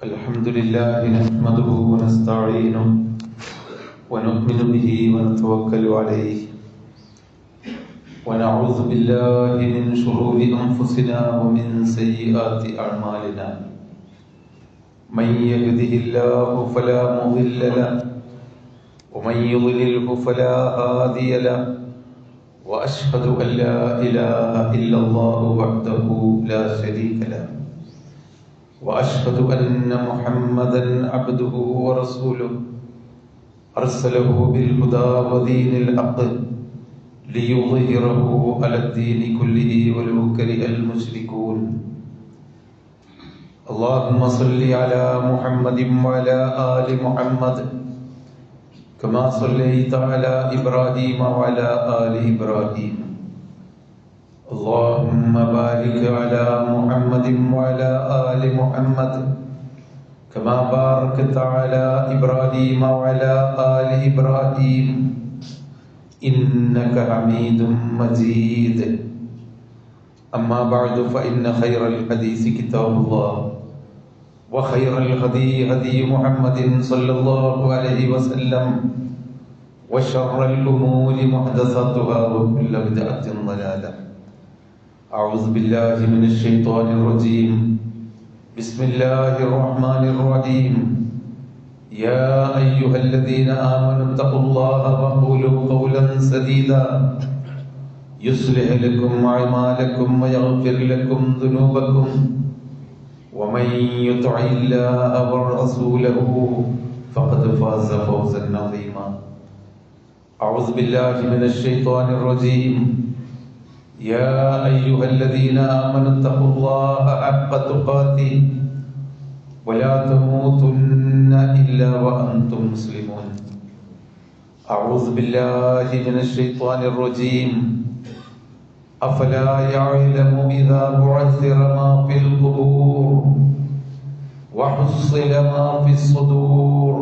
الحمد لله نحمده ونستعينه ونؤمن به ونتوكل عليه ونعوذ بالله من شرور أنفسنا ومن سيئات أعمالنا من يهده الله فلا مضل له ومن يضلله فلا هادي له وأشهد أن لا إله إلا الله وحده لا شريك له وأشهد أن محمدًا عبده ورسوله أرسله بالهدى ودين الحق ليظهره على الدين كله ولو كره المشركون اللهم صل على محمد وعلى آل محمد كما صليت على إبراهيم وعلى آل إبراهيم اللهم بارك على محمد وعلى آل محمد كما باركت على إبراهيم وعلى آل إبراهيم إنك حميد مجيد أما بعد فإن خير الحديث كتاب الله وخير الهدي هدي محمد صلى الله عليه وسلم وشر الأمور محدثاتها وكل بدعة ضلالة أعوذ بالله من الشيطان الرجيم بسم الله الرحمن الرحيم يا أيها الذين آمنوا اتقوا الله وقولوا قولا سديدا يصلح لكم أعمالكم ويغفر لكم ذنوبكم ومن يطع الله ورسوله فقد فاز فوزا عظيما أعوذ بالله من الشيطان الرجيم يا أيها الذين آمنوا اتقوا الله حق تقاته ولا تموتن إلا وأنتم مسلمون أعوذ بالله من الشيطان الرجيم أفلا يعلم إذا بعثر ما في القبور وحصل ما في الصدور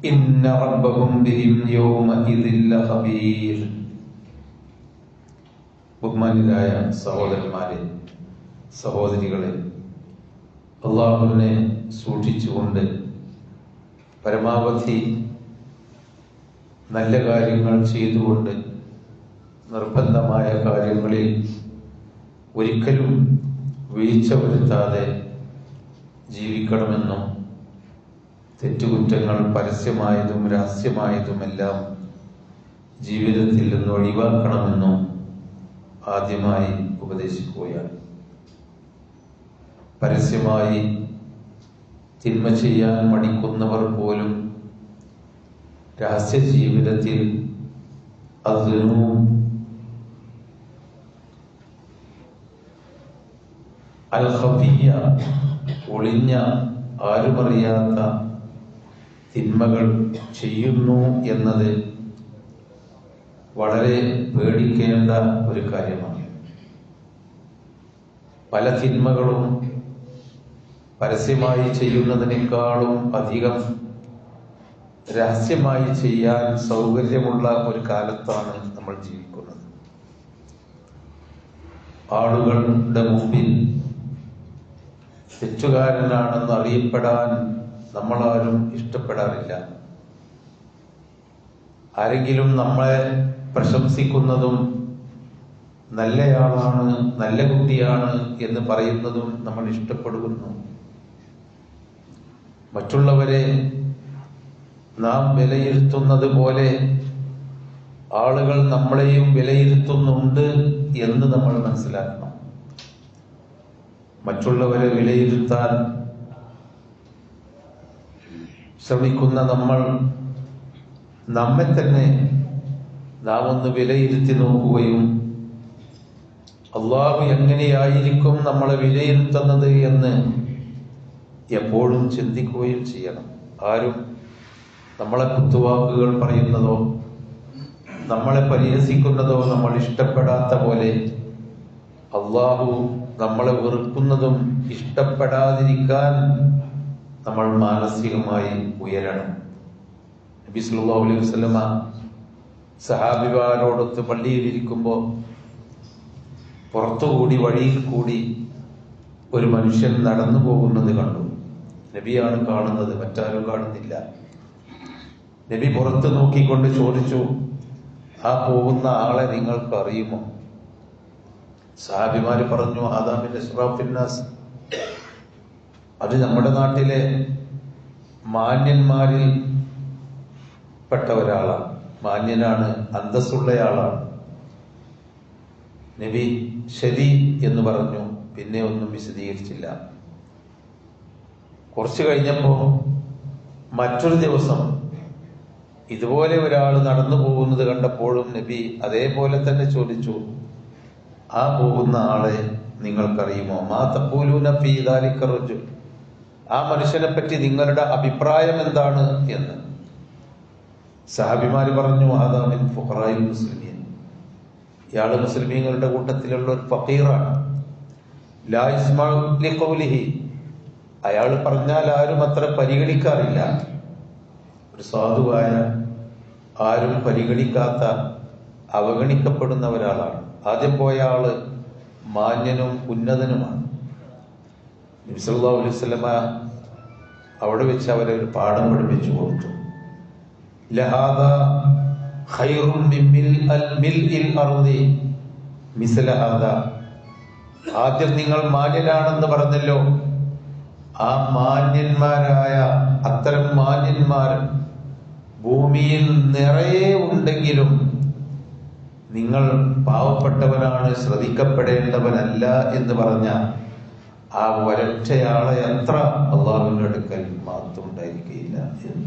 إن ربهم بهم يومئذ لخبير ബഹുമാന്യരായ സഹോദരന്മാരെ, സഹോദരികളെ, അള്ളാഹുവിനെ സൂക്ഷിച്ചുകൊണ്ട് പരമാവധി നല്ല കാര്യങ്ങൾ ചെയ്തുകൊണ്ട് നിർബന്ധമായ കാര്യങ്ങളിൽ ഒരിക്കലും വീഴ്ച വരുത്താതെ ജീവിക്കണമെന്നും തെറ്റുകുറ്റങ്ങൾ പരസ്യമായതും രഹസ്യമായതുമെല്ലാം ജീവിതത്തിൽ നിന്ന് ഒഴിവാക്കണമെന്നും ആദ്യമായി ഉപദേശിക്കുകയാണ്. പരസ്യമായി തിന്മ ചെയ്യാൻ മടിക്കുന്നവർ പോലും രഹസ്യ ജീവിതത്തിൽ അൽ-ഖഫിയ്യ, ഒളിഞ്ഞ ആരുമറിയാത്ത തിന്മകൾ ചെയ്യുന്നു എന്നത് വളരെ പേടിക്കേണ്ട ഒരു കാര്യമാണ്. പല തിന്മകളും പരസ്യമായി ചെയ്യുന്നതിനേക്കാളും അധികം രഹസ്യമായി ചെയ്യാൻ സൗകര്യമുള്ള ഒരു കാലത്താണ് നമ്മൾ ജീവിക്കുന്നത്. ആളുകളുടെ മുമ്പിൽ തെറ്റുകാരനാണെന്ന് അറിയപ്പെടാൻ നമ്മളാരും ഇഷ്ടപ്പെടാറില്ല. ആരെങ്കിലും നമ്മളെ പ്രശംസിക്കുന്നതും നല്ലയാളാണ്, നല്ല കുട്ടിയാണ് എന്ന് പറയുന്നതും നമ്മൾ ഇഷ്ടപ്പെടുന്നു. മറ്റുള്ളവരെ നാം വിലയിരുത്തുന്നത് പോലെ ആളുകൾ നമ്മളെയും വിലയിരുത്തുന്നുണ്ട് എന്ന് നമ്മൾ മനസ്സിലാക്കണം. മറ്റുള്ളവരെ വിലയിരുത്താൻ ശ്രമിക്കുന്ന നമ്മൾ നമ്മെ തന്നെ നാം ഒന്ന് വിലയിരുത്തി നോക്കുകയും അള്ളാഹു എങ്ങനെയായിരിക്കും നമ്മളെ വിലയിരുത്തുന്നത് എന്ന് എപ്പോഴും ചിന്തിക്കുകയും ചെയ്യണം. ആരും നമ്മളെ കുത്തുവാക്കുകൾ പറയുന്നതോ നമ്മളെ പരിഹസിക്കുന്നതോ നമ്മൾ ഇഷ്ടപ്പെടാത്ത പോലെ അള്ളാഹു നമ്മളെ വെറുക്കുന്നതും ഇഷ്ടപ്പെടാതിരിക്കാൻ നമ്മൾ മാനസികമായി ഉയരണം. നബി സല്ലല്ലാഹു അലൈഹി വസല്ലമ സഹാബിമാരോടൊത്ത് പള്ളിയിലിരിക്കുമ്പോൾ പുറത്തുകൂടി വഴിയിൽ കൂടി ഒരു മനുഷ്യൻ നടന്നു പോകുന്നത് കണ്ടു. നബിയാണ് കാണുന്നത്, മറ്റാരും കാണുന്നില്ല. നബി പുറത്ത് നോക്കിക്കൊണ്ട് ചോദിച്ചു, ആ പോകുന്ന ആളെ നിങ്ങൾക്ക് അറിയുമോ? സഹാബിമാര് പറഞ്ഞു, ആദാമിന്റെ അഷ്റഫിന്നാസ്, അത് നമ്മുടെ നാട്ടിലെ മാന്യന്മാരിൽ പെട്ട ഒരാളാണ്, മാന്യനാണ്, അന്തസ്സുള്ളയാളാണ്. നബി ശരി എന്ന് പറഞ്ഞു, പിന്നെ ഒന്നും വിശദീകരിച്ചില്ല. കുറച്ചു കഴിഞ്ഞപ്പോ മറ്റൊരു ദിവസം ഇതുപോലെ ഒരാൾ നടന്നു പോകുന്നത് കണ്ടപ്പോഴും നബി അതേപോലെ തന്നെ ചോദിച്ചു, ആ പോകുന്ന ആളെ നിങ്ങൾക്കറിയുമോ? മാ തഖൂലൂന ഫീ ദാലിക റജുൽ, ആ മനുഷ്യനെ പറ്റി നിങ്ങളുടെ അഭിപ്രായം എന്താണ് എന്ന്. സഹാബിമാര് പറഞ്ഞു, ഹാദാ മിൻ ഫുഖറാഇൽ മുസ്ലിമീൻ, ഇയാള് മുസ്ലിമീങ്ങളുടെ കൂട്ടത്തിലുള്ള ഒരു ഫഖീറാണ്. ലാ യസ്മഉ ലിഖൗലിഹി, അയാൾ പറഞ്ഞാൽ ആരും അത്ര പരിഗണിക്കാറില്ല. ഒരു സാധുവായ, ആരും പരിഗണിക്കാത്ത, അവഗണിക്കപ്പെടുന്ന ഒരാളാണ്. ആദ്യം പോയ ആള് മാന്യനും ഉന്നതനുമാണ്. നബി സല്ലല്ലാഹു അലൈഹി വസല്ലമ അവിടെ വെച്ച് അവരെ ഒരു പാഠം പഠിപ്പിച്ചു കൊടുത്തു. ലഹാദാ ഖൈറുൻ മിൻ മിൽഇൽ അർളി മിസ്ല ഹാദാ, ആദ്യം നിങ്ങൾ മാന്യനാണെന്ന് പറഞ്ഞല്ലോ, ആ മാന്യന്മാരായ അത്തരം മാന്യന്മാർ ഭൂമിയിൽ നിറയെ ഉണ്ടെങ്കിലും നിങ്ങൾ പാവപ്പെട്ടവനാണ്, ശ്രദ്ധിക്കപ്പെടേണ്ടവനല്ല എന്ന് പറഞ്ഞ ആ ഒരൊറ്റയാളെ അത്ര അള്ളാഹുവിന്റെ അടുക്കൽ മാത്രം ഉണ്ടായിരിക്കുകയില്ല എന്ന്.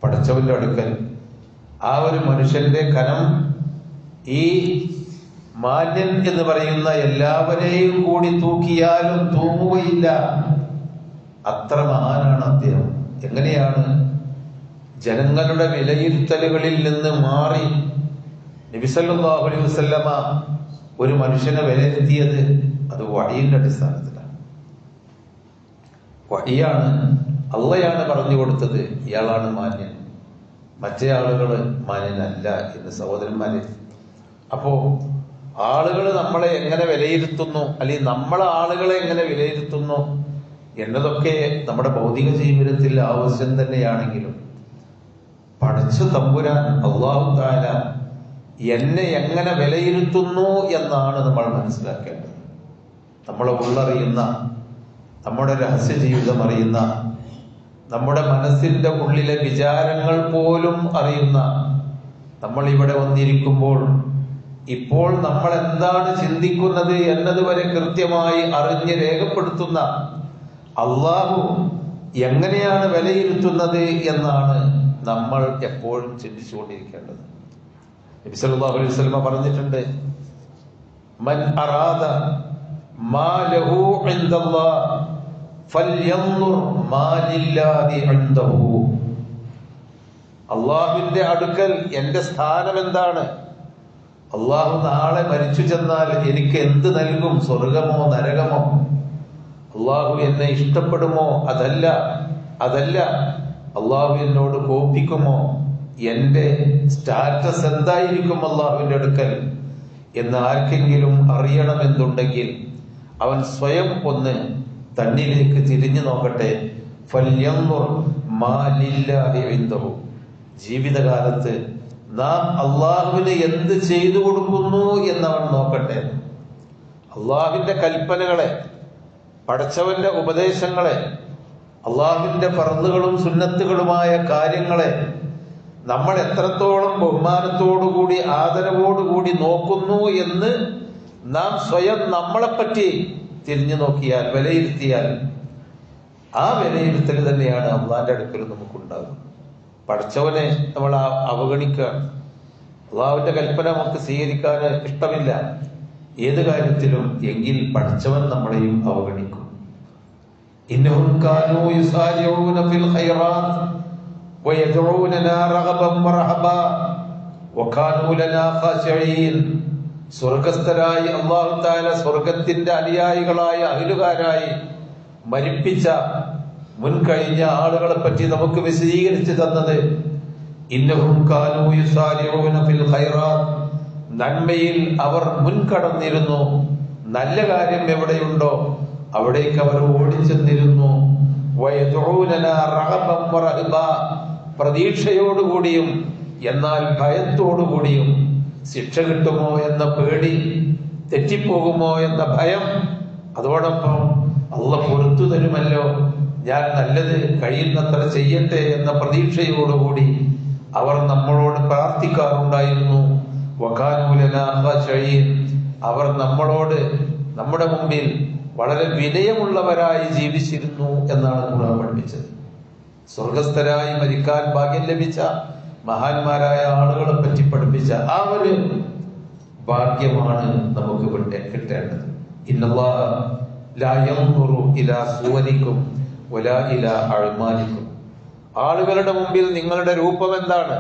പടച്ചവന്റെ അടുക്കൽ ആ ഒരു മനുഷ്യന്റെ കനം ഈ മാന്യൻ എന്ന് പറയുന്ന എല്ലാവരെയും കൂടി തൂക്കിയാലും തൂങ്ങുകയില്ല. അത്ര മഹാനാണ് അദ്ദേഹം. എങ്ങനെയാണ് ജനങ്ങളുടെ വിലയിരുത്തലുകളിൽ നിന്ന് മാറി നബി സല്ലല്ലാഹു അലൈഹി വസല്ലമ ഒരു മനുഷ്യനെ വിലയിരുത്തിയത്? അത് വഹയിന്റെ അടിസ്ഥാനത്തിലാണ്. വഹിയാണ്, അള്ളയാണ് പറഞ്ഞു കൊടുത്തത്, ഇയാളാണ് മാന്യൻ, മറ്റേ ആളുകള് മാന്യനല്ല എന്ന്. സഹോദരന്മാരെ, അപ്പോ ആളുകൾ നമ്മളെ എങ്ങനെ വിലയിരുത്തുന്നു, അല്ലെങ്കിൽ നമ്മളെ ആളുകളെ എങ്ങനെ വിലയിരുത്തുന്നു എന്നതൊക്കെ നമ്മുടെ ഭൗതിക ജീവിതത്തിൽ ആവശ്യം തന്നെയാണെങ്കിലും പടച്ച തമ്പുരാൻ അല്ലാഹു തആല എന്നെ എങ്ങനെ വിലയിരുത്തുന്നു എന്നാണ് നമ്മൾ മനസ്സിലാക്കേണ്ടത്. നമ്മളെ ഉള്ളറിയുന്ന, നമ്മുടെ രഹസ്യ ജീവിതം അറിയുന്ന, നമ്മുടെ മനസ്സിന്റെ ഉള്ളിലെ വിചാരങ്ങൾ പോലും അറിയുന്ന, നമ്മൾ ഇവിടെ വന്നിരിക്കുമ്പോൾ ഇപ്പോൾ നമ്മൾ എന്താണ് ചിന്തിക്കുന്നത് എന്നതുവരെ കൃത്യമായി അറിഞ്ഞ് രേഖപ്പെടുത്തുന്ന അള്ളാഹു എങ്ങനെയാണ് വിലയിരുത്തുന്നത് എന്നാണ് നമ്മൾ എപ്പോഴും ചിന്തിച്ചുകൊണ്ടിരിക്കേണ്ടത്. നബി സല്ലല്ലാഹു അലൈഹി വസല്ലം പറഞ്ഞിട്ടുണ്ട്, മൻ അറാദ മാ ലഹു ഇൻദല്ലാഹ് ഫൽയൻദുർ മാ ലില്ലാഹി ഇൻദഹു. അള്ളാഹുവിന്റെ അടുക്കൽ എന്റെ സ്ഥാനം എന്താണ്? അള്ളാഹു നാളെ മരിച്ചു ചെന്നാൽ എനിക്ക് എന്ത് നൽകും? സ്വർഗമോ നരകമോ? അള്ളാഹു എന്നെ ഇഷ്ടപ്പെടുമോ? അതല്ല അള്ളാഹു എന്നോട് കോപിക്കുമോ? എന്റെ സ്റ്റാറ്റസ് എന്തായിരിക്കും അള്ളാഹുവിന്റെ അടുക്കൽ എന്ന് ആർക്കെങ്കിലും അറിയണമെന്നുണ്ടെങ്കിൽ അവൻ സ്വയം ഒന്ന് തന്നിലേക്ക് തിരിഞ്ഞു നോക്കട്ടെ. ഫൽയൻദുർ മാ ലില്ലാഹി ഇൻദഹു. ജീവിതകാലത്ത് നാം അള്ളാഹുവിന് എന്ത് ചെയ്തു കൊടുക്കുന്നു എന്നവൻ നോക്കട്ടെ. അള്ളാഹുവിന്റെ കൽപ്പനകളെ, പടച്ചവന്റെ ഉപദേശങ്ങളെ, അള്ളാഹുവിന്റെ ഫർളുകളും സുന്നത്തുകളുമായ കാര്യങ്ങളെ നമ്മൾ എത്രത്തോളം ബഹുമാനത്തോടുകൂടി ആദരവോടുകൂടി നോക്കുന്നു എന്ന് നാം സ്വയം നമ്മളെപ്പറ്റി തിരിഞ്ഞു നോക്കിയാൽ, വിലയിരുത്തിയാൽ, ആ വിലയിരുത്തൽ തന്നെയാണ് അള്ളാഹിന്റെ അടുക്കൽ നമുക്കുണ്ടാകും. പടച്ചവനെ നമ്മൾ അവഗണിക്കുകയാണ്. അള്ളാഹുവിന്റെ കൽപ്പന നമുക്ക് സ്വീകരിക്കാൻ ഇഷ്ടമില്ല ഏത് കാര്യത്തിലും, എങ്കിൽ പടച്ചവൻ നമ്മളെയും അവഗണിക്കും. ഇന്നഹും കാനൂ യുസാരിഊന ഫിൽ ഖൈറാത്ത് വയദ്ഊനനാ റഗബൻ വറഹബാ വകാനൂ ലനാ ഖാശിഈൻ. സ്വർഗസ്ഥരായി അല്ലാഹു തആല സ്വർഗത്തിന്റെ അനുയായികളായ അഹ്ലുകാരായി മരിപ്പിച്ച മുൻകഴിഞ്ഞ ആളുകളെ പറ്റി നമുക്ക് വിശദീകരിച്ചു തന്നത്, ഇന്നഹും കാനൂ യുസാരിഊന ഫിൽ ഖൈറാത്ത്, നന്മയിൽ അവർ മുൻകടന്നിരുന്നു. നല്ല കാര്യം എവിടെയുണ്ടോ അവിടേക്ക് അവർ ഓടിച്ചെന്നിരുന്നു. വയദഊനനാ റഗബൻ വറഹബാ, പ്രതീക്ഷയോടുകൂടിയും എന്നാൽ ഭയത്തോടുകൂടിയും. ശിക്ഷ കിട്ടുമോ എന്ന പേടി, തെറ്റിപ്പോകുമോ എന്ന ഭയം, അതോടൊപ്പം അല്ലാഹ് പൊറുത്തു തരുമല്ലോ, ഞാൻ നല്ലത് കഴിയുന്നത്ര ചെയ്യട്ടെ എന്ന പ്രതീക്ഷയോടുകൂടി അവർ നമ്മളോട് പ്രാർത്ഥിക്കാറുണ്ടായിരുന്നു. വകാനൂ ലനാ ഖാശഈൻ, അവർ നമ്മളോട്, നമ്മുടെ മുമ്പിൽ വളരെ വിനയമുള്ളവരായി ജീവിച്ചിരുന്നു എന്നാണ് ഖുർആൻ പഠിപ്പിച്ചത്. സ്വർഗസ്ഥരായി മരിക്കാൻ ഭാഗ്യം ലഭിച്ച മഹാന്മാരായ ആളുകളെ പറ്റി പഠിപ്പിച്ച ആ ഒരു ഭാഗ്യമാണ് നമുക്ക് കിട്ടേണ്ടത്. ഇന്നല്ലാഹ ലാ യൻദുറു ഇലാ സുവരിക്കും വലാ ഇലാ അഅ്മാലിക്കും. ആളുകളുടെ മുമ്പിൽ നിങ്ങളുടെ രൂപം എന്താണ്,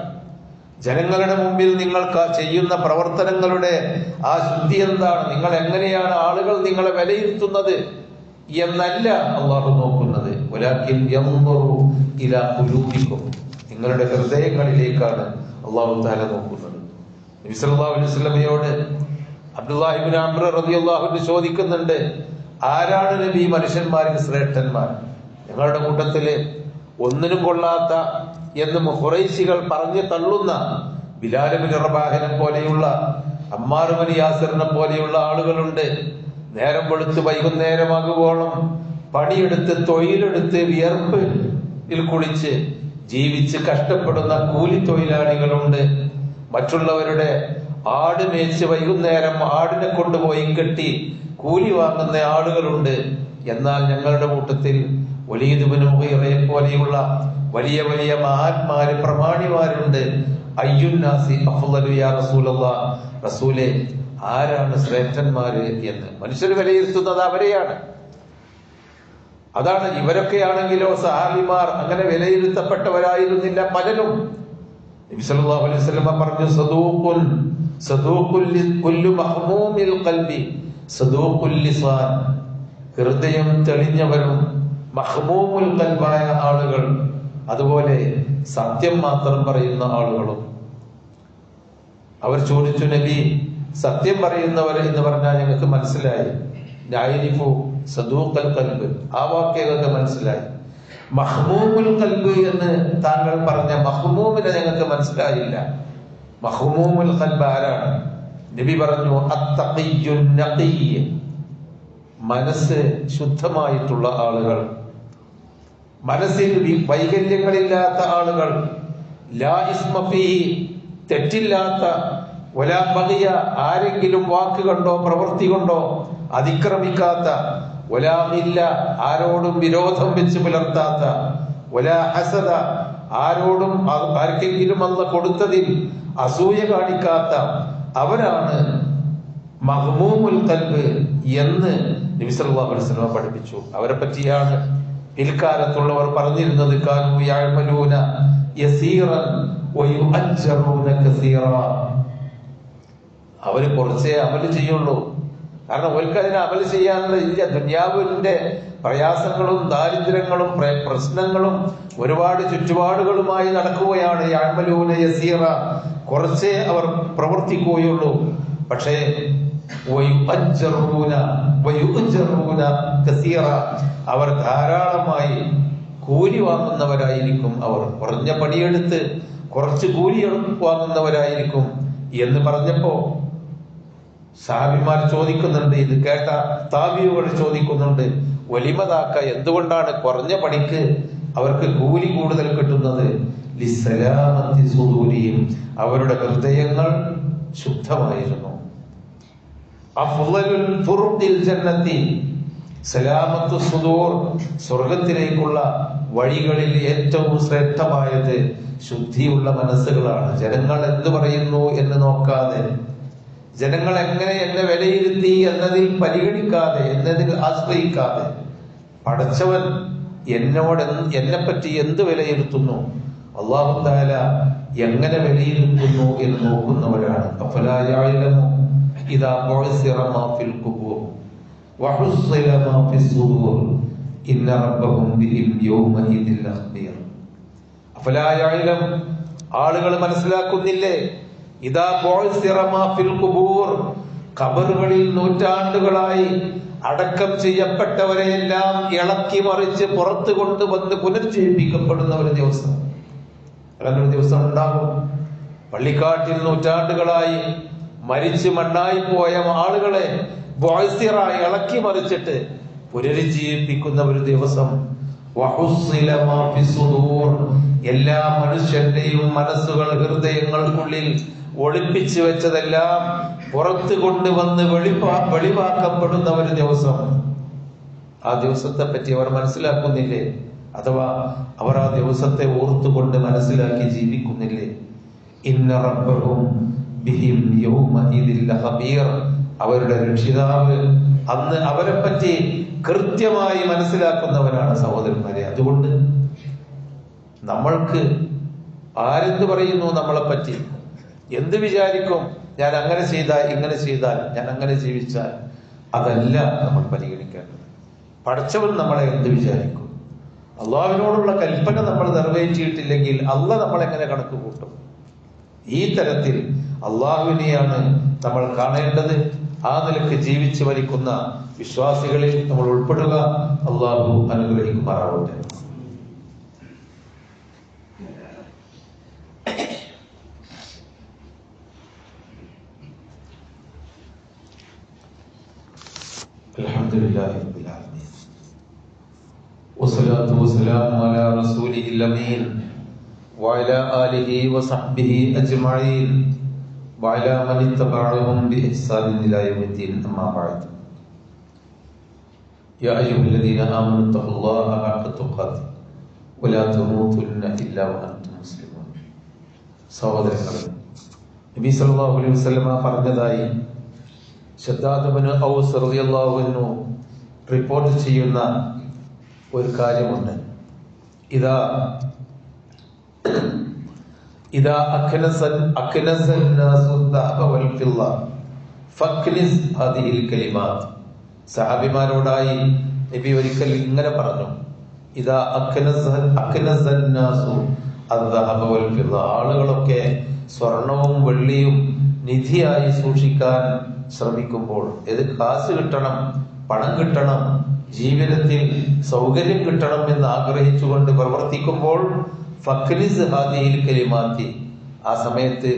ജനങ്ങളുടെ മുമ്പിൽ നിങ്ങൾ ചെയ്യുന്ന പ്രവർത്തനങ്ങളുടെ ആ ശുദ്ധി എന്താണ്, നിങ്ങൾ എങ്ങനെയാണ് ആളുകൾ നിങ്ങളെ വിലയിരുത്തുന്നത് എന്നല്ല അല്ലാഹു നോക്കുന്നത്. വലാകിൻ യൻദുറു ഇലാ ഖുലൂബിക്കും, നിങ്ങളുടെ ഹൃദയങ്ങളിലേക്കാണ് അല്ലാഹു തആല നോക്കുന്നത്. നബി സല്ലല്ലാഹു അലൈഹി വസല്ലമയോട് അബ്ദുല്ലാഹി ഇബ്നു അംർ റളിയല്ലാഹു അൻഹു ചോദിക്കുന്നുണ്ട്, ആരാണ് നബി മനുഷ്യന്മാരിൽ ശ്രേഷ്ഠന്മാർ? ഞങ്ങളുടെ കൂട്ടത്തില് ഒന്നിനും കൊള്ളാത്ത എന്ന് ഖുറൈശികൾ പറഞ്ഞു തള്ളുന്ന ബിലാൽ ഇബ്നു റബാഹിനെ പോലെയുള്ള, അമ്മാർ ഇബ്നു യാസിറിനെ പോലെയുള്ള ആളുകളുണ്ട്. നേരം വെളുത്ത് വൈകുന്നേരമാകുവോളം പണിയെടുത്ത് തൊഴിലെടുത്ത് വിയർപ്പിൽ കുളിച്ച് ജീവിച്ച് കഷ്ടപ്പെടുന്ന കൂലി തൊഴിലാളികളുണ്ട്. മറ്റുള്ളവരുടെ ആട് മേച്ച് വൈകുന്നേരം ആടിനെ കൊണ്ടുപോയി കെട്ടി കൂലി വാങ്ങുന്ന ആളുകളുണ്ട്. എന്നാൽ ഞങ്ങളുടെ കൂട്ടത്തിൽ വലീദ് ഇബ്നു മുഗീറയെ പോലെയുള്ള വലിയ വലിയ മഹാന്മാര്, പ്രമാണിമാരുണ്ട്. അയ്യുന്നാസി അഫ്ളലു യാ റസൂലല്ലാഹ്, റസൂലേ ആരാണ് ശ്രേഷ്ഠന്മാര് എന്ന് മനുഷ്യർ വിലയിരുത്തുന്നത് അവരെയാണ്. അതാണ്. ഇവരൊക്കെയാണെങ്കിലോ സഹാബിമാർ അങ്ങനെ വിലയിരുത്തപ്പെട്ടവരായിരുന്നില്ല പലരും. നബി സല്ലല്ലാഹു അലൈഹി വസല്ലം പറഞ്ഞു, സദൂഖുൽ കുല്ലു മഹ്മൂമിൽ ഖൽബി സദൂഖുൽ ലിസാൻ, ഹൃദയം തെളിഞ്ഞവരും മഹ്മൂമുൽ ഖൽബായ ആളുകൾ, അതുപോലെ സത്യം മാത്രം പറയുന്ന ആളുകളും. അവർ ചോദിച്ചു, നബി സത്യം പറയുന്നവർ എന്ന് പറഞ്ഞാൽ ഞങ്ങൾക്ക് മനസ്സിലായി, നഅരിഫു സദൂഖൽ ഖൽബ്, ആ വാക്യങ്ങൾക്ക് മനസ്സിലായി. മഹ്മൂമുൽ ഖൽബ് എന്ന് താങ്കൾ പറഞ്ഞ മഹ്മൂമിനെ ഞങ്ങൾക്ക് മനസ്സിലായില്ല. മഹ്മൂമുൽ ഖൽബ് ആരാണ്? നബി പറഞ്ഞു, അത്തഖിയ്യുൻ നഖിയ്യ്, മനസ്സ് ശുദ്ധമായിട്ടുള്ള ആളുകൾ, മനസ്സിൽ വൈകല്യങ്ങളില്ലാത്ത ആളുകൾ, ലാ ഇസ്മ ഫീഹി, തെറ്റില്ലാത്ത, വലാ ബഗിയ, ആരെങ്കിലും വാക്ക് കൊണ്ടോ പ്രവൃത്തി കൊണ്ടോ അതിക്രമിക്കാത്ത, വലാ ഖില്ല, ആരോടും വിരോധം വെച്ച് പുലർത്താത്ത, വലാ ഹസദ, ആരോടും ആർക്കെങ്കിലും അല്ലാഹ് കൊടുത്തതിൽ അസൂയ കാണിക്കാത്ത അവരാണ് മഹ്മൂമുൽ ഖൽബ് എന്ന് നബി സല്ലല്ലാഹു അലൈഹി വസല്ലം പഠിപ്പിച്ചു. അവരെ പറ്റിയാണ് പിൽക്കാലത്തുള്ളവർ പറഞ്ഞിരുന്നത്, കാനൂ യഅമലൂന യസീറൻ വയുഅജ്റൂന കസീറ, അവര് കുറച്ചേ അമല് ചെയ്യുള്ളൂ. കാരണം അവർക്ക് അതിനെ അമല് ചെയ്യാനുള്ള ഇല്ല. ദുനിയാവിന്റെ പ്രയാസങ്ങളും ദാരിദ്ര്യങ്ങളും പ്രശ്നങ്ങളും ഒരുപാട് ചുറ്റുപാടുകളുമായി നടക്കുകയാണ്. യഅമലൂന യസീറ, കുറച്ചേ അവർ പ്രവർത്തിക്കുകയുള്ളൂ. പക്ഷേ അവർ ധാരാളമായി കൂലി വാങ്ങുന്നവരായിരിക്കും. അവർ കുറഞ്ഞ പണിയെടുത്ത് കുറച്ച് കൂലി വാങ്ങുന്നവരായിരിക്കും എന്ന് പറഞ്ഞപ്പോ സഹാബിമാർ ചോദിക്കുന്നുണ്ട്, ഇത് കേട്ട താബിയുകൾ ചോദിക്കുന്നുണ്ട്, വലിമതാക്ക, എന്തുകൊണ്ടാണ് കുറഞ്ഞ പണിക്ക് അവർക്ക് കൂലി കൂടുതൽ കിട്ടുന്നത്? ലിസലാമത്തി സുദൂരിയും, അവരുടെ ഹൃദയങ്ങൾ ശുദ്ധമായിരുന്നു. അഫ്ളലുൽ തുറുഖിൽ ജന്നത്തി, സലാമത്തു സുദൂർ, സ്വർഗത്തിലേക്കുള്ള വഴികളിൽ ഏറ്റവും ശ്രേഷ്ഠമായത് ശുദ്ധിയുള്ള മനസ്സുകളാണ്. ജനങ്ങൾ എന്ത് പറയുന്നു എന്ന് നോക്കാതെ, ജനങ്ങൾ എങ്ങനെ എന്നെ വിലയിരുത്തി എന്നതിൽ പരിഗണിക്കാതെ, എന്നതിൽ ആശ്രയിക്കാതെ, പടച്ചവൻ എന്നോട് എന്നെപ്പറ്റി എന്ത് വിലയിരുത്തുന്നു, അല്ലാഹു തആല എങ്ങനെ വിലയിരുത്തുന്നു എന്ന് നോക്കുന്നവരാണ്. അഫലാ യഅലമു ഇദാ ബുഇസിറ മാ ഫിൽ ഖുബൂർ വഹുസ്സില മാ ഫിസ് സുദൂർ ഇന്ന റബ്ബഹും ബിഹിം യൗമഇദിൻ ലഖബീർ. അഫലാ യഅലം, ആളുകൾ മനസ്സിലാക്കുന്നില്ലേ? ഇദാ ബുഇസിറ മാ ഫിൽ ഖുബൂർ, ഖബറുകളിൽ നൂറ്റാണ്ടുകളായി അടക്കം ചെയ്യപ്പെട്ടവരെയെല്ലാം ഇളക്കി മറിച്ച് പുറത്തു കൊണ്ടുവന്ന് പുനർജീവിപ്പിക്കപ്പെടുന്ന ഒരു ദിവസം. അങ്ങനൊരു ദിവസം ഉണ്ടാകും. പള്ളിക്കാട്ടിൽ നൂറ്റാണ്ടുകളായി മരിച്ച് മണ്ണായി പോയ ആളുകളെ ബോയ്സിറായി ഇളക്കി മറിച്ചിട്ട് പുനരുജ്ജീവിപ്പിക്കുന്ന ഒരു ദിവസം. എല്ലാ മനുഷ്യന്റെയും മനസ്സുകൾ, ഹൃദയങ്ങൾക്കുള്ളിൽ ഒളിപ്പിച്ചു വെച്ചതെല്ലാം പുറത്തു കൊണ്ടുവന്ന് വെളിവാക്കപ്പെടുന്ന ഒരു ദിവസം. ആ ദിവസത്തെ പറ്റി അവർ മനസ്സിലാക്കുന്നില്ലേ? അഥവാ അവർ ആ ദിവസത്തെ ഓർത്തുകൊണ്ട് മനസ്സിലാക്കി ജീവിക്കുന്നില്ലേ? ഇന്ന റബ്ബഹും ബിഹിം യൗമഇദിൻ ലഖബീർ. അവരുടെ രക്ഷിതാവ് അന്ന് അവരെ പറ്റി കൃത്യമായി മനസ്സിലാക്കുന്നവരാണ് സഹോദരന്മാരെ. അതുകൊണ്ട് നമ്മൾക്ക് ആരെന്ത് പറയുന്നു നമ്മളെ പറ്റി, എന്ത് വിചാരിക്കും, ഞാൻ അങ്ങനെ ചെയ്താൽ, ഇങ്ങനെ ചെയ്താൽ, ഞാൻ അങ്ങനെ ജീവിച്ചാൽ, അതല്ല നമ്മൾ പരിഗണിക്കേണ്ടത്. പടച്ചവൻ നമ്മളെ എന്ത് വിചാരിക്കും? അള്ളാഹുവിനോടുള്ള കൽപ്പന നമ്മൾ നിറവേറ്റിയിട്ടില്ലെങ്കിൽ അള്ളാഹ് നമ്മളെങ്ങനെ കണക്ക് കൂട്ടും? ഈ തരത്തിൽ അള്ളാഹുവിനെയാണ് നമ്മൾ കാണേണ്ടത്. ആ നിലക്ക് ജീവിച്ചു മരിക്കുന്ന വിശ്വാസികളിൽ നമ്മൾ ഉൾപ്പെടുക. അള്ളാഹു അനുഗ്രഹിക്കുമാറാവട്ടെ. അൽഹംദുലില്ലാഹി റബ്ബിൽ ആലമീൻ വസ്സലാത്തു വസ്സലാമു അലാ റസൂലിഹിൽ അമീൻ വഅലാ ആലിഹി വസഹ്ബിഹി അജ്മഈൻ വഅലാ മൻ ഇത്തബഅഹും ബിഇഹ്സാനിൻ ഇലാ യൗമിദ്ദീൻ. അമ്മാ ബഅദ്. യാ അയ്യുഹല്ലദീന ആമനൂ തഖുല്ലാഹ ഹഖ തുഖാതിഹി വലാ തമൂതുന്ന ഇല്ലാ വഅൻതും മുസ്ലിമൂൻ. സഹോദരങ്ങളെ, നബി സല്ലല്ലാഹു അലൈഹി വസല്ലം പറഞ്ഞതായി ശദ്ദാദ് ഇബ്നു ഔസ് റളിയല്ലാഹു അൻഹു റിപ്പോർട്ട് ചെയ്യുന്ന ഒരു കാര്യമുണ്ട്. ഇദാ അക്നസൻ നാസു ദഹബ വൽ ഫിദ്ദ ഫക്നിസ് ഹാദിഹിൽ കലിമാത്ത്. സഹാബിമാരോടായി നബി ഒരിക്കൽ ഇങ്ങനെ പറഞ്ഞു, ഇദാ അക്നസൻ നാസു അദ്ദഹബ വൽ ഫിദ്ദ. ആളുകളൊക്കെ സ്വർണവും വെള്ളിയും നിധിയായി സൂക്ഷിക്കാൻ ശ്രമിക്കുമ്പോൾ, ഇത് കാശ് കിട്ടണം, പണം കിട്ടണം, ജീവിതത്തിൽ സൗകര്യം കിട്ടണം എന്ന് ആഗ്രഹിച്ചുകൊണ്ട് പ്രവർത്തിക്കുമ്പോൾ, ഫക്നിസ് ഹാദിഹിൽ കലിമാത്തി, ആ സമയത്ത്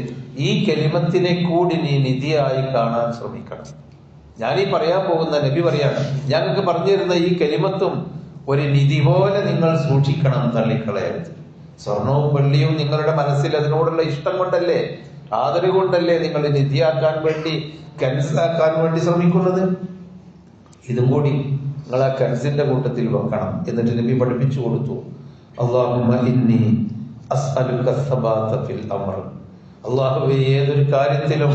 ഈ കലിമത്തിനെ കൂടി നീ നിധിയായി കാണാൻ ശ്രമിക്കണം. ഞാനീ പറയാൻ പോകുന്ന നബി പറയാണ്, ഞങ്ങൾക്ക് പറഞ്ഞു തരുന്ന ഈ കലിമത്തും ഒരു നിധി പോലെ നിങ്ങൾ സൂക്ഷിക്കണം, തള്ളിക്കളയരുത്. സ്വർണവും വെള്ളിയും നിങ്ങളുടെ മനസ്സിൽ അതിനോടുള്ള ഇഷ്ടം കൊണ്ടല്ലേ, ആദരവ് കൊണ്ടല്ലേ നിങ്ങൾ നിധിയാക്കാൻ വേണ്ടി, കൻസാക്കാൻ വേണ്ടി ശ്രമിക്കുന്നത്. ഇതും കൂടി നിങ്ങൾ ആ കൻസിന്റെ കൂട്ടത്തിൽ വെക്കണം. എന്നിട്ട് നബി പഠിപ്പിച്ചു കൊടുത്തു, അല്ലാഹുമ്മ ഇന്നി അസ്അലുക സബാത ഫിൽ അംർ. അല്ലാഹുവേ, ഏതൊരു കാര്യത്തിലും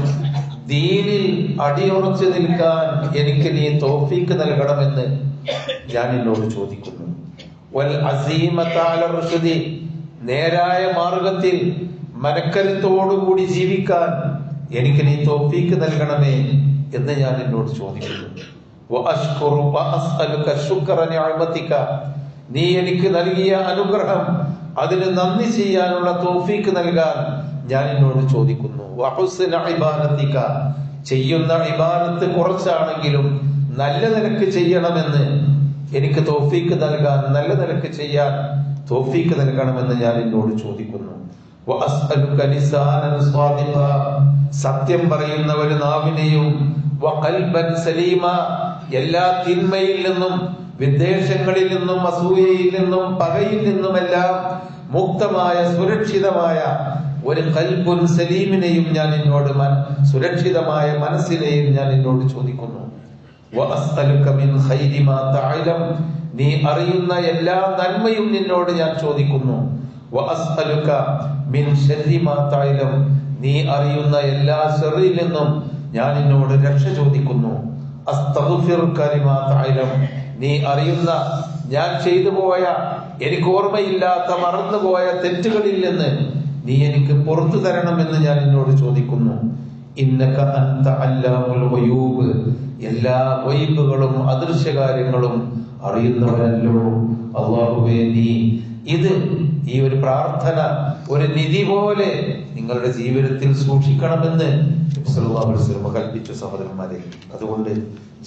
ദീനിൽ അടിയുറച്ചു നിൽക്കാൻ എനിക്ക് നീ തൗഫീഖ് നൽകണമെന്ന് ഞാൻ എന്നോട് ചോദിക്കുന്നു. വൽ അസീമത അല റുശ്ദി, നേരായ മാർഗത്തിൽ മനക്കരുത്തോടുകൂടി ജീവിക്കാൻ എനിക്ക് നീ തൗഫീഖ് നൽകണമേ എന്ന് ഞാൻ എന്നോട് ചോദിക്കുന്നു. വഅശ്കുറു വഅസ്അലുക ശുക്ര നിഅമതിക, നീ എനിക്ക് നൽകിയ അനുഗ്രഹം അതിന് നന്ദി ചെയ്യാനുള്ള തൗഫീഖ് നൽകാൻ ഞാൻ എന്നോട് ചോദിക്കുന്നു. വഹുസ്ന ഇബാദതിക, ചെയ്യുന്ന ഇബാദത്ത് കുറച്ചാണെങ്കിലും നല്ല നിലക്ക് ചെയ്യണമെന്ന് എനിക്ക് തൗഫീഖ് നൽകാൻ, നല്ല നിലക്ക് ചെയ്യാൻ തൗഫീഖ് നൽകണമെന്ന് ഞാൻ എന്നോട് ചോദിക്കുന്നു. വഅസ്അലുക ലിസാനൻ സ്വാദിഖ, സത്യം പറയുന്ന ഒരു നാവിനെയും, വഖൽബൻ സലീമ, എല്ലാ തിന്മയിൽ നിന്നും, വിദ്വേഷങ്ങളിൽ നിന്നും, അസൂയയിൽ നിന്നും, പകയിൽ നിന്നുമെല്ലാം മുക്തമായ സുരക്ഷിതമായ ഒരു ഖൽബുൻ സലീമിനെയും ഞാൻ എന്നോട്, സുരക്ഷിതമായ മനസ്സിനെയും ഞാൻ എന്നോട് ചോദിക്കുന്നു. വഅസ്അലുക മിൻ ഖൈരി മാ തഅലം, നീ അറിയുന്ന എല്ലാ നന്മയും നിന്നോട് ഞാൻ ചോദിക്കുന്നു. വഅസ്അലുക മിൻ ശർരി മാ തഅലം, നീ അറിയുന്ന എല്ലാ ശർറിൽ നിന്നും ഞാൻ നിന്നോട് രക്ഷ ചോദിക്കുന്നു. അസ്തഗ്ഫിറുക ലിമാ തഅലം, നീ അറിയുന്ന ഞാൻ ചെയ്തു പോയ, എനിക്ക് ഓർമ്മയില്ലാത്ത, മറന്നുപോയ തെറ്റുകളിൽ നിന്ന് നീ എനിക്ക് പുറത്തു തരണമെന്ന് ഞാൻ എന്നോട് ചോദിക്കുന്നു. ഇന്നക അൻത അല്ലാമുൽ ഗുയൂബ്, എല്ലാ ഗൈബുകളും അദൃശ്യകാര്യങ്ങളും അറിയുന്നവനല്ലോ അല്ലാഹുവേ, നീ ഇത് ഈ ഒരു പ്രാർത്ഥന ഒരു നിധി പോലെ നിങ്ങളുടെ ജീവിതത്തിൽ സൂക്ഷിക്കണമെന്ന് നബി സല്ലല്ലാഹു അലൈഹി വസല്ലം കൽപ്പിച്ചു. സഹോദരന്മാരെ, അതുകൊണ്ട്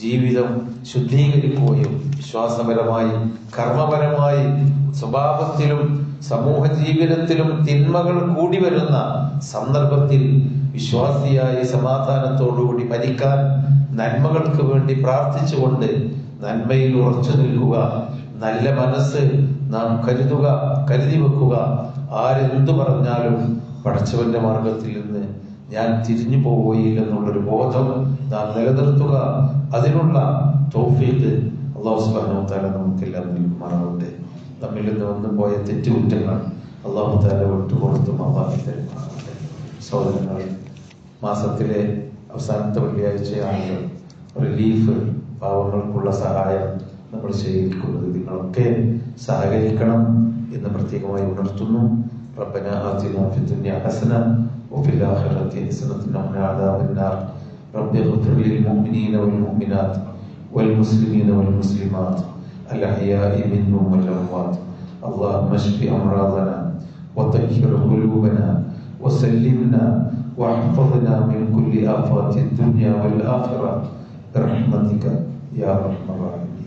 ജീവിതം ശുദ്ധീകരിക്കുകയും വിശ്വാസപരമായി കർമ്മപരമായി സ്വഭാവത്തിലും സമൂഹ ജീവിതത്തിലും തിന്മകൾ കൂടി വരുന്ന സന്ദർഭത്തിൽ വിശ്വാസിയായി സമാധാനത്തോടുകൂടി മരിക്കാൻ നന്മകൾക്ക് വേണ്ടി പ്രാർത്ഥിച്ചുകൊണ്ട് നന്മയിൽ ഉറച്ചു നിൽക്കുക. നല്ല മനസ്സ് നാം കരുതി വെക്കുക. ആരെന്തു പറഞ്ഞാലും പടച്ചവന്റെ മാർഗത്തിൽ നിന്ന് ഞാൻ തിരിഞ്ഞു പോവുകയില്ലെന്നുള്ളൊരു ബോധം നാം നിലനിർത്തുക. അതിനുള്ള തൗഫീഖ് അല്ലാഹു സുബ്ഹാനഹു വ തആല നമുക്കെല്ലാം നൽകുമാറാവട്ടെ. നമ്മിൽ നിന്ന് വന്നു പോയ തെറ്റുകുറ്റങ്ങൾ അല്ലാഹു തആല വിട്ടുപുറത്തും അല്ലാഹു തരുമാറാവട്ടെ. സഹോദരങ്ങളെ, മാസത്തിലെ അവസാനത്തെ വെള്ളിയാഴ്ചയാണെങ്കിൽ റിലീഫ് പാവങ്ങൾക്കുള്ള സഹായം നമ്മൾ ശേഖരിക്കുന്നത്. നിങ്ങളൊക്കെ സഹകരിക്കണം എന്ന് പ്രത്യേകമായി ഉണർത്തുന്നു. റബ്ബനാ ആതിനാ ഫിദ്ദുനിയ ഹസന വഫിൽ ആഖിറതി ഹസനത വഖിനാ അദാബന്നാർ. റബ്ബി ഇഗ്ഫിർ ലിൽ മുഅ്മിനീന വൽ മുഅ്മിനാത്ത് വൽ മുസ്ലിമീന വൽ മുസ്ലിമാത്ത് അൽ അഹ്യാഇ മിൻഹും വൽ അംവാത്ത്. അല്ലാഹുമ്മ اشفِ അംറാദനാ വതഹിർ ഖുലൂബനാ വസല്ലിംനാ വഹ്ഫദ്നാ മിൻ കുല്ലി ആഫാത്തി ദുനിയ വൽ ആഖിറ برحمتك يا ارحم الراحمين.